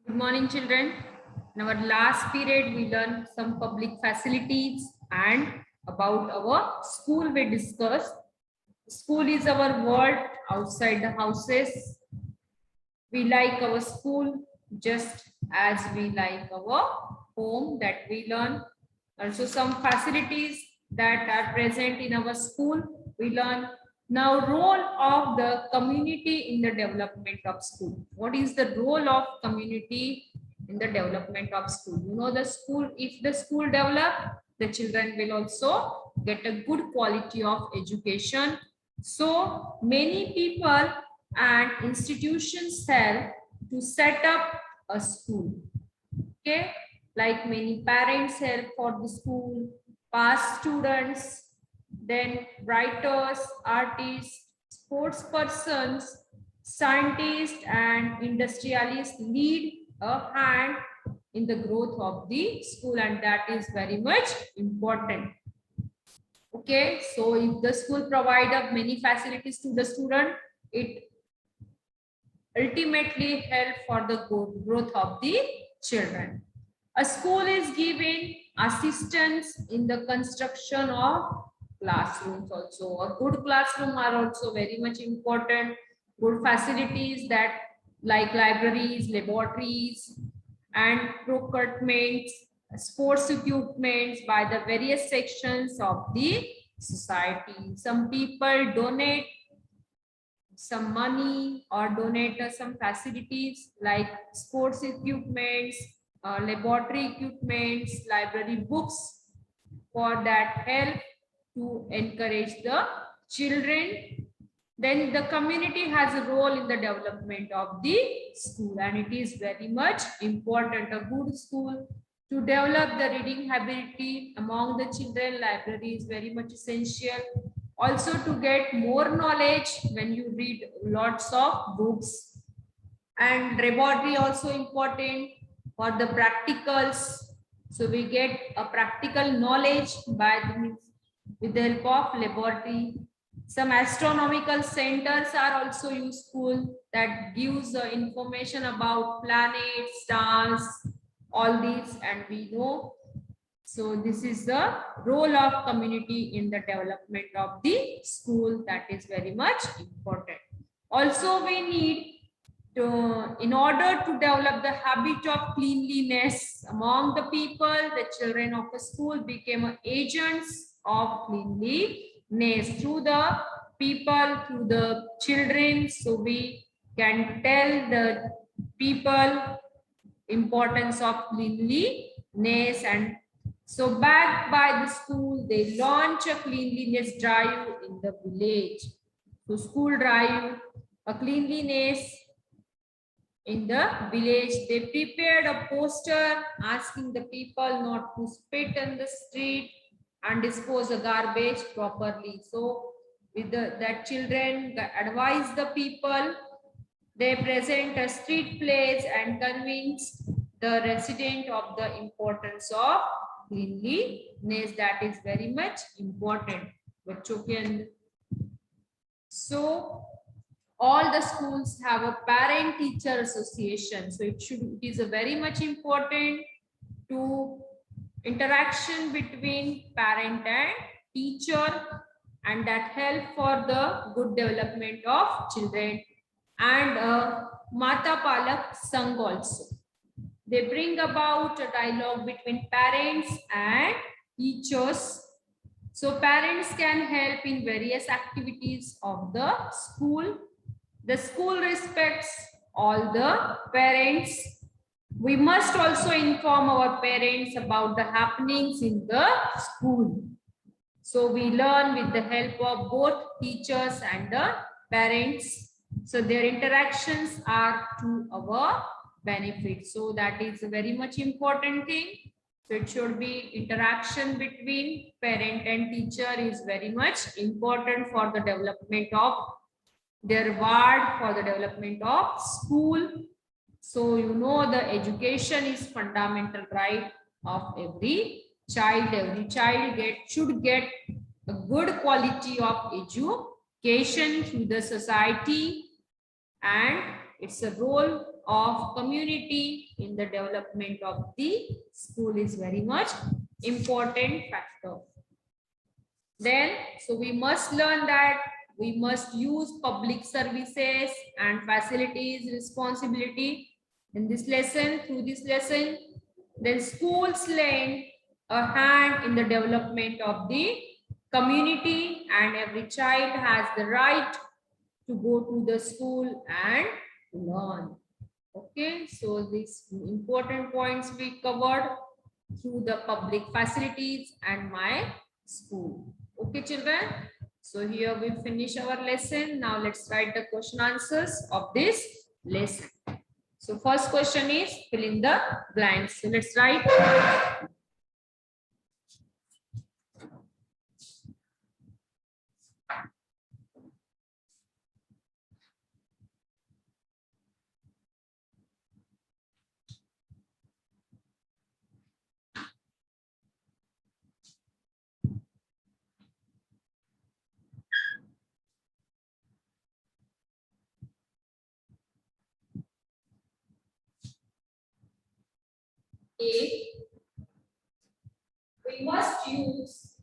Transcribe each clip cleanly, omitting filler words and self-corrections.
Good morning, children. In our last period, we learned some public facilities and about our school. We discussed school is our world outside the houses. We like our school just as we like our home that we learn. Also, some facilities that are present in our school, we learn. Now, role of the community in the development of school. What is the role of community in the development of school? You know, the school, if the school develop, the children will also get a good quality of education. So many people and institutions help to set up a school. Okay, like many parents help for the school, past students, then writers, artists, sports persons, scientists, and industrialists lead a hand in the growth of the school, and that is very much important. Okay, so if the school provide up many facilities to the student, it ultimately help for the growth of the children. A school is giving assistance in the construction of classrooms also. A good classroom are also very much important. Good facilities that like libraries, laboratories, and procurements, sports equipments by the various sections of the society. Some people donate some money or donate some facilities like sports equipments, laboratory equipments, library books for that help to encourage the children. Then the community has a role in the development of the school, and it is very much important. A good school to develop the reading ability among the children, library is very much essential. Also to get more knowledge when you read lots of books, and laboratory also important for the practicals. So we get a practical knowledge by with the help of laboratory. Some astronomical centers are also useful that gives information about planets, stars, all these, and we know. So this is the role of community in the development of the school, that is very much important. Also, we need to, in order to develop the habit of cleanliness among the people, the children of the school became agents of cleanliness through the people, through the children. So we can tell the people importance of cleanliness, and so backed by the school, they launch a cleanliness drive in the village. So school drive, a cleanliness in the village. They prepared a poster asking the people not to spit in the street and dispose the garbage properly. So with that children advise the people, they present a street plays and convince the resident of the importance of cleanliness. That is very much important. So all the schools have a parent teacher association. So it is a very much important to interaction between parent and teacher, and that help for the good development of children. And Mata Palak Sangh also. They bring about a dialogue between parents and teachers. So parents can help in various activities of the school. The school respects all the parents. We must also inform our parents about the happenings in the school. So we learn with the help of both teachers and the parents. So their interactions are to our benefit. So that is a very much important thing. So it should be interaction between parent and teacher is very much important for the development of their ward, for the development of school. So you know the education is fundamental right of every child. Every child should get a good quality of education through the society, and it's a role of community in the development of the school is very much important factor. Then, so we must learn that we must use public services and facilities responsibility in this lesson, through this lesson. Then schools lend a hand in the development of the community, and every child has the right to go to the school and learn. Okay, so these important points we covered through the public facilities and my school. Okay, children. So here we finish our lesson. Now let's write the question answers of this lesson. So first question is fill in the blanks. So let's write. A, we must use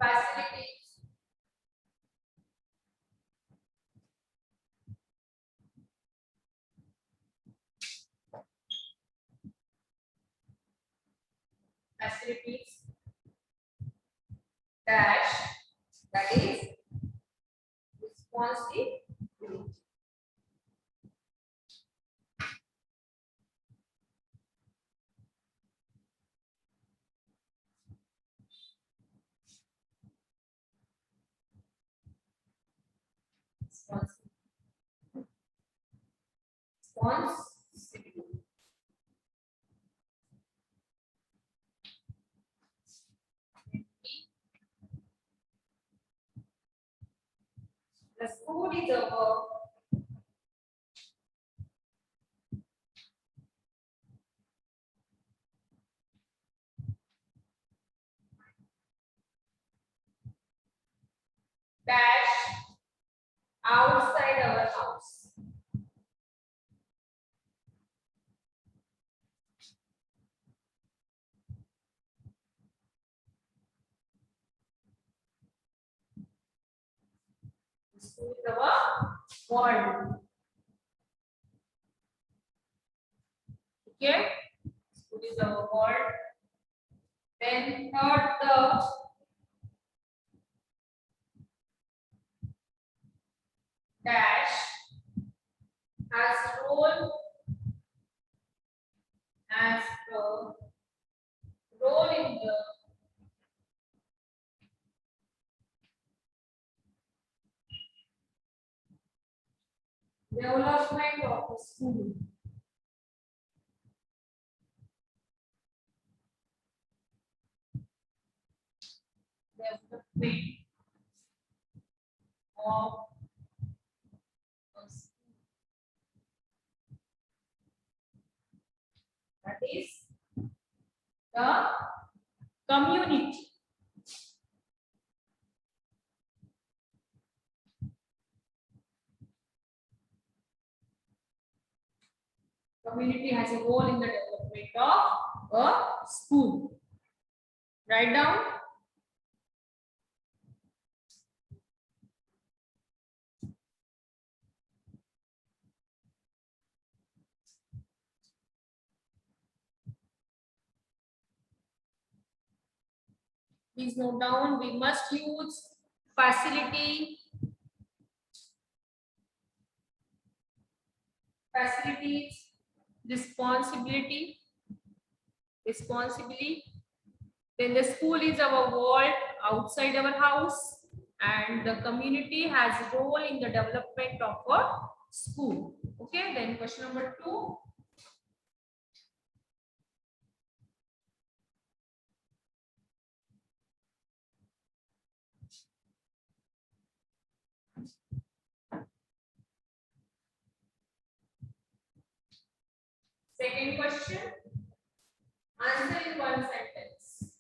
facilities facilities dash, that is responsibility. Responsibility. The school is a verb. Dash outside our house. The school is our world. Okay, school is our world. Then third, the dash has role as the role in the development of the school. Development of a school. That is the community. Community has a role in the development of a school. Write down. Please note down, we must use facilities, responsibility. Then the school is our world outside our house, and the community has a role in the development of a school. Okay, then question number 2. Second question, answer in one sentence.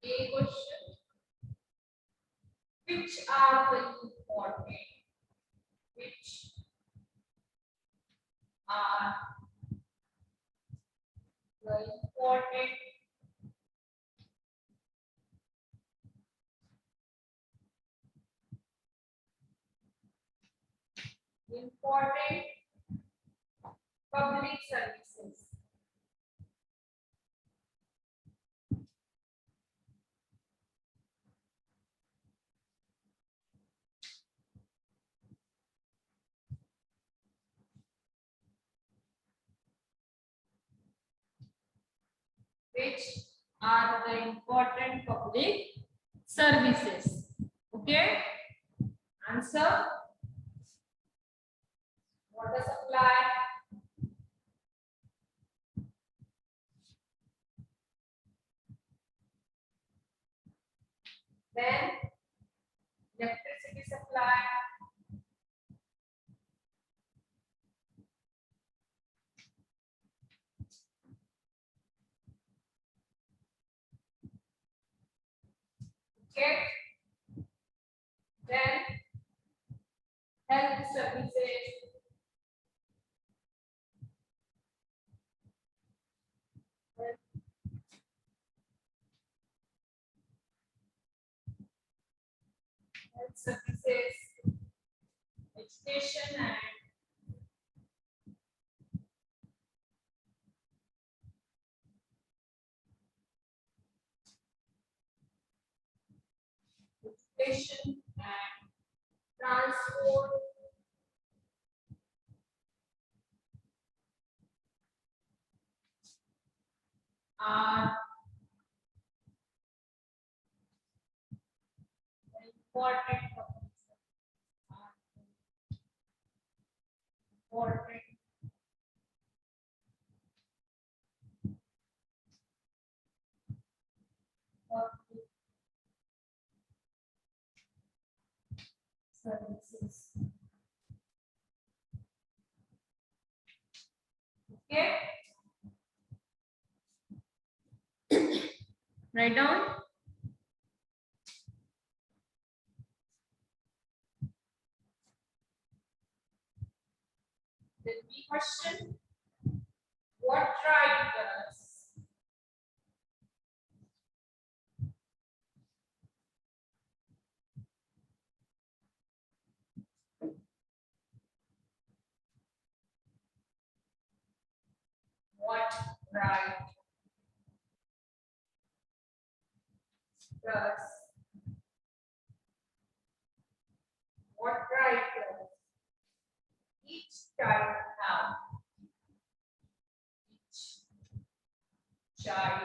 A question. Which are the important? Which are the important public services? Which are the important public services? Okay. Answer. Water supply, then electricity supply, okay, then health services, education and transport, are important public services. Okay. Write down. The B question. What tribe does? What tribe does? What tribe does each tribe have? Each tribe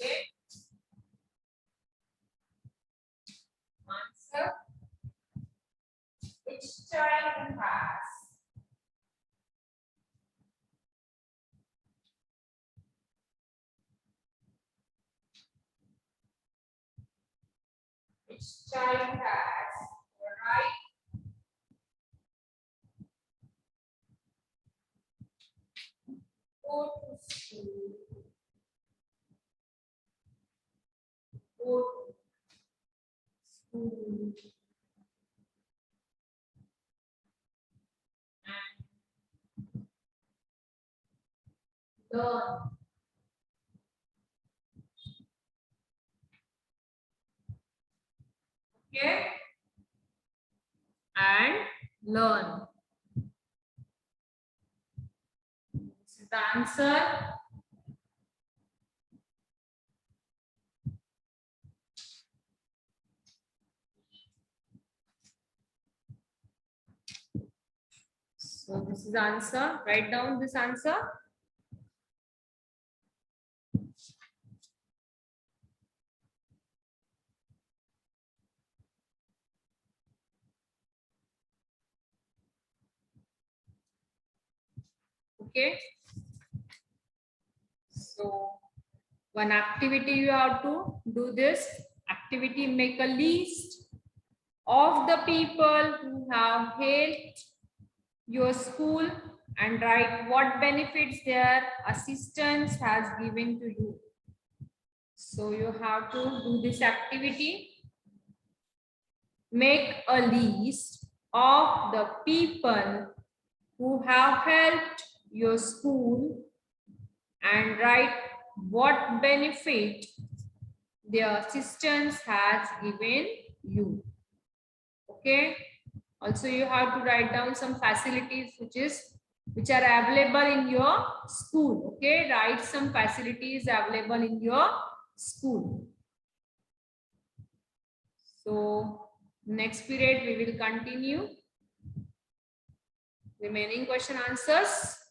okay. Answer. Each tribe has each child has the right to go to school, go to school and learn. Okay, and learn. This is the answer. So this is the answer. Write down this answer. Okay. So one activity you have to do this activity, make a list of the people who have helped your school and write what benefits their assistance has given to you. So you have to do this activity. Make a list of the people who have helped your school and write what benefit their assistance has given you. Okay. Also, you have to write down some facilities which are available in your school. Okay, write some facilities available in your school. So next period we will continue remaining question answers.